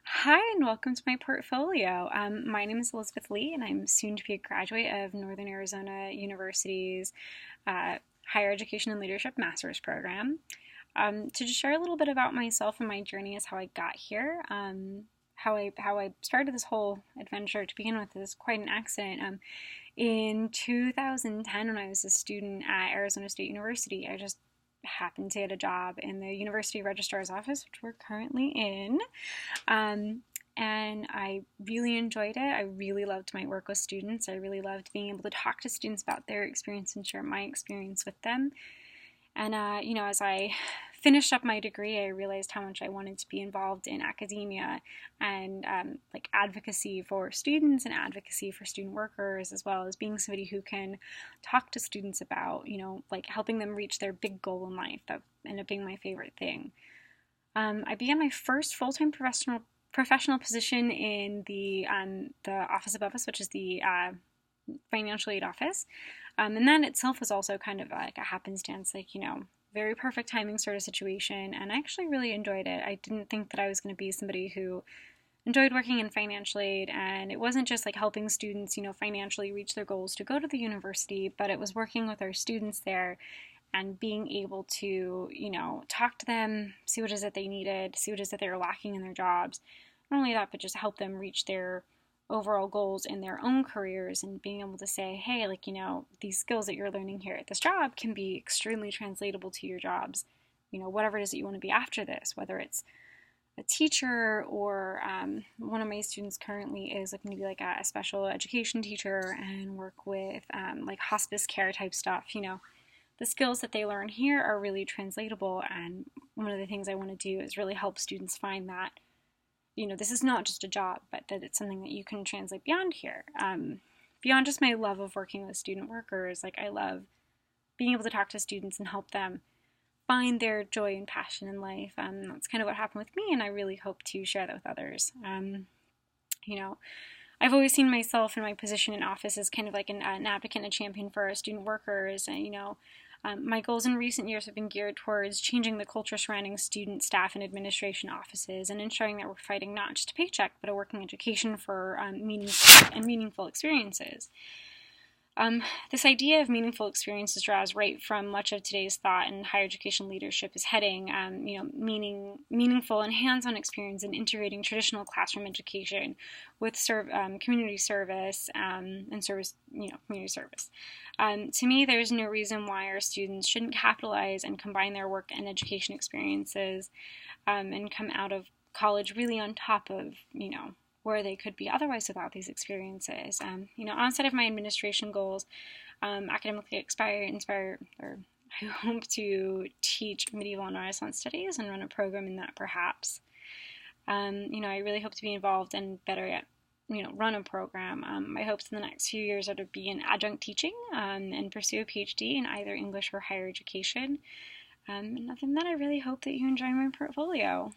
Hi, and welcome to my portfolio. My name is Blythe-Lee, and I'm soon to be a graduate of Northern Arizona University's Higher Education and Leadership Master's Program. To just share a little bit about myself and my journey as how I got here. How I started this whole adventure to begin with is quite an accident. In 2010, when I was a student at Arizona State University, I just happened to get a job in the university registrar's office, which we're currently in. And I really enjoyed it. I really loved my work with students. I really loved being able to talk to students about their experience and share my experience with them. And, as I finished up my degree, I realized how much I wanted to be involved in academia and advocacy for students and advocacy for student workers, as well as being somebody who can talk to students about, helping them reach their big goal in life. That ended up being my favorite thing. I began my first full-time professional position in the office above us, which is the financial aid office. And that itself was also kind of like a happenstance, very perfect timing sort of situation. And I actually really enjoyed it. I didn't think that I was going to be somebody who enjoyed working in financial aid, and it wasn't just like helping students, financially reach their goals to go to the university, but it was working with our students there and being able to, talk to them, see what it is that they needed, see what it is that they were lacking in their jobs. Not only that, but just help them reach their overall goals in their own careers, and being able to say, hey, these skills that you're learning here at this job can be extremely translatable to your jobs, whatever it is that you want to be after this, whether it's a teacher or one of my students currently is looking to be like a special education teacher and work with hospice care type stuff. The skills that they learn here are really translatable, and one of the things I want to do is really help students find that this is not just a job, but that it's something that you can translate beyond here. Beyond just my love of working with student workers, I love being able to talk to students and help them find their joy and passion in life. That's kind of what happened with me, and I really hope to share that with others. I've always seen myself in my position in office as kind of like an advocate and a champion for our student workers, and my goals in recent years have been geared towards changing the culture surrounding student, staff, and administration offices, and ensuring that we're fighting not just a paycheck, but a working education for meaningful experiences. This idea of meaningful experiences draws right from much of today's thought and higher education leadership is heading, meaningful and hands-on experience in integrating traditional classroom education with community service and service, community service. To me, there's no reason why our students shouldn't capitalize and combine their work and education experiences and come out of college really on top of, where they could be otherwise without these experiences. Outside of my administration goals, academically inspire, or I hope to teach medieval and Renaissance studies and run a program in that perhaps. I really hope to be involved and better yet, run a program. My hopes in the next few years are to be in adjunct teaching and pursue a PhD in either English or higher education. And other than that, I really hope that you enjoy my portfolio.